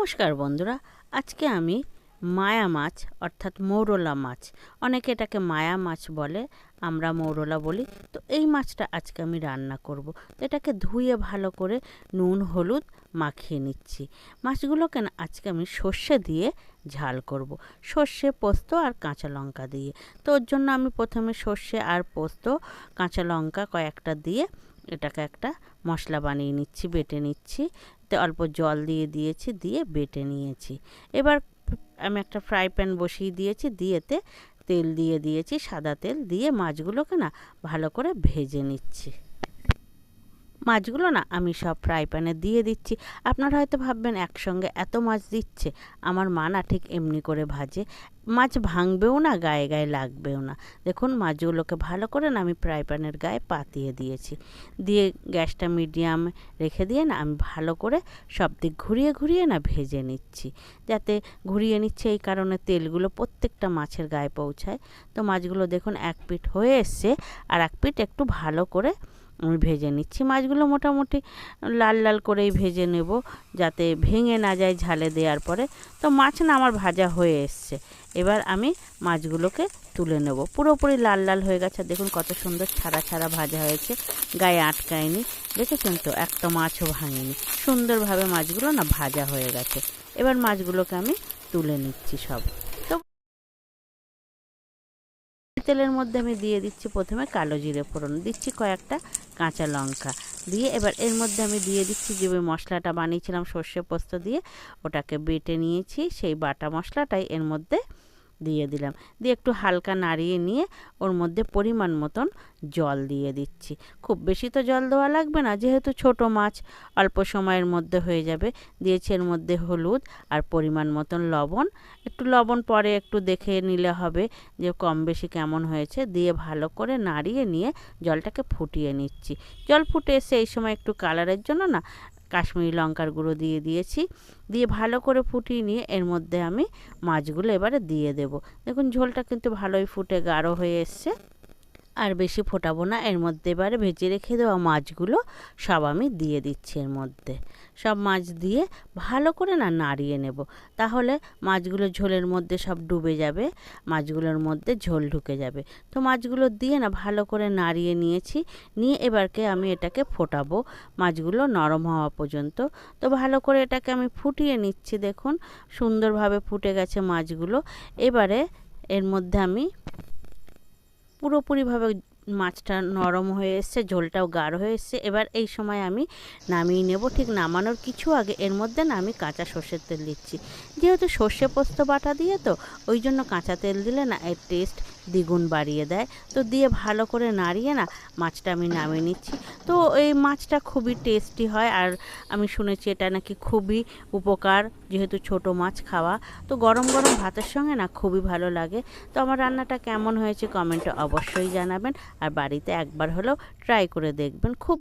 নমস্কার বন্ধুরা, আজকে আমি মায়া মাছ অর্থাৎ মৌরলা মাছ, অনেকে এটাকে মায়া মাছ বলে, আমরা মৌরলা বলি। তো এই মাছটা আজকে আমি রান্না করব। তো এটাকে ধুয়ে ভালো করে নুন হলুদ মাখিয়ে নিচ্ছি। মাছগুলোকে না আজকে আমি সর্ষে দিয়ে ঝাল করব, সর্ষে পোস্ত আর কাঁচা লঙ্কা দিয়ে। তো ওর জন্য আমি প্রথমে সর্ষে আর পোস্ত কাঁচা লঙ্কা কয়েকটা দিয়ে এটাকে একটা মশলা বানিয়ে নিচ্ছি, বেটে নিচ্ছি। তো অল্প জল দিয়েছি, দিয়ে বেটে নিয়েছি। এবার আমি একটা ফ্রাই প্যান বসিয়ে দিয়েছি, দিয়েতে তেল দিয়েছি, সাদা তেল দিয়ে মাছগুলোকে না ভালো করে ভেজে নিচ্ছি। মাছগুলো না আমি সব ফ্রাই প্যানে দিয়ে দিচ্ছি। আপনারা হয়তো ভাববেন একসঙ্গে এত মাছ দিচ্ছে। আমার মা না ঠিক এমনি করে ভাজে, মাছ ভাঙবেও না, গায়ে গায়ে লাগবেও না। দেখুন মাছগুলোকে ভালো করে না আমি ফ্রাই প্যানের গায়ে পাতিয়ে দিয়েছি, দিয়ে গ্যাসটা মিডিয়াম রেখে দিয়ে না আমি ভালো করে সব দিক ঘুরিয়ে না ভেজে নিচ্ছি। যাতে ঘুরিয়ে নিচ্ছে এই কারণে তেলগুলো প্রত্যেকটা মাছের গায়ে পৌঁছায়। তো মাছগুলো দেখুন এক পিঠ হয়ে এসছে, আর এক পিঠ একটু ভালো করে আমি ভেজে নিচ্ছি। মাছগুলো মোটামুটি লাল লাল করেই ভেজে নেব, যাতে ভেঙে না যায় ঝালে দেওয়ার পরে। তো মাছ না আমার ভাজা হয়ে এসছে। এবার আমি মাছগুলোকে তুলে নেব। পুরোপুরি লাল লাল হয়ে গেছে, দেখুন কত সুন্দর ছাড়া ছাড়া ভাজা হয়েছে, গায়ে আটকায়নি। দেখেছেন তো, একটা মাছও ভাঙেনি। সুন্দরভাবে মাছগুলো না ভাজা হয়ে গেছে। এবার মাছগুলোকে আমি তুলে নিচ্ছি সব। তো তেলের মধ্যে আমি দিয়ে দিচ্ছি প্রথমে কালো জিরে ফোড়ন, দিচ্ছি কয়েকটা কাঁচা লঙ্কা দিয়ে, এবার এর মধ্যে আমি দিয়ে দিচ্ছি যে ওই মশলাটা বানিয়েছিলাম সর্ষে পোস্ত দিয়ে, ওটাকে বেটে নিয়েছি, সেই বাটা মশলাটাই এর মধ্যে দিয়ে দিলাম। দিয়ে একটু হালকা নাড়িয়ে নিয়ে ওর মধ্যে পরিমাণ মতন জল দিয়ে দিচ্ছি। খুব বেশি তো জল দেওয়া লাগবে না, যেহেতু ছোট মাছ অল্প সময়ের মধ্যে হয়ে যাবে। দিয়েছি এর মধ্যে হলুদ আর পরিমাণ মতন লবণ। একটু লবণ পরে একটু দেখে নিলে হবে যে কম বেশি কেমন হয়েছে। দিয়ে ভালো করে নাড়িয়ে নিয়ে জলটাকে ফুটিয়ে নিচ্ছি। জল ফুটে এসে এই সময় একটু কালারের জন্য না কাশ্মীরি লঙ্কার গুঁড়ো দিয়ে ভালো করে ফুটিয়ে নিয়ে এর মধ্যে আমি মাছগুলো এবারে দিয়ে দেব। দেখুন ঝোলটা কিন্তু ভালোই ফুটে গাঢ় হয়ে এসছে, আর বেশি ফোটাবো না। এর মধ্যে এবারে ভেজে রেখে দেওয়া মাছগুলো সব আমি দিয়ে দিচ্ছি। এর মধ্যে সব মাছ দিয়ে ভালো করে না নাড়িয়ে নেব, তাহলে মাছগুলো ঝোলের মধ্যে সব ডুবে যাবে, মাছগুলোর মধ্যে ঝোল ঢুকে যাবে। তো মাছগুলো দিয়ে না ভালো করে নাড়িয়ে নিয়েছি, নিয়ে এবারকে আমি এটাকে ফোটাবো মাছগুলো নরম হওয়া পর্যন্ত। তো ভালো করে এটাকে আমি ফুটিয়ে নিচ্ছি। দেখুন সুন্দরভাবে ফুটে গেছে মাছগুলো। এবারে এর মধ্যে আমি পুরোপুরিভাবে মাছটা নরম হয়ে এসছে, ঝোলটাও গাঢ় হয়ে এসছে। এবার এই সময় আমি নামিয়ে নেব। ঠিক নামানোর কিছু আগে এর মধ্যে না আমি কাঁচা সর্ষের তেল দিচ্ছি, যেহেতু সর্ষে পোস্ত বাটা দিয়ে, তো ওই জন্য কাঁচা তেল দিলে না এর টেস্ট দ্বিগুণ বাড়িয়ে দেয়। তো দিয়ে ভালো করে নাড়িয়ে না মাছটা আমি নামিয়ে নিচ্ছি। তো এই মাছটা খুবই টেস্টি হয়, আর আমি শুনেছি এটা নাকি খুবই উপকার, যেহেতু ছোট মাছ খাওয়া। তো গরম গরম ভাতের সঙ্গে না খুবই ভালো লাগে। তো আমার রান্নাটা কেমন হয়েছে কমেন্টে অবশ্যই জানাবেন, আর বাড়িতে একবার হলেও ট্রাই করে দেখবেন। খুব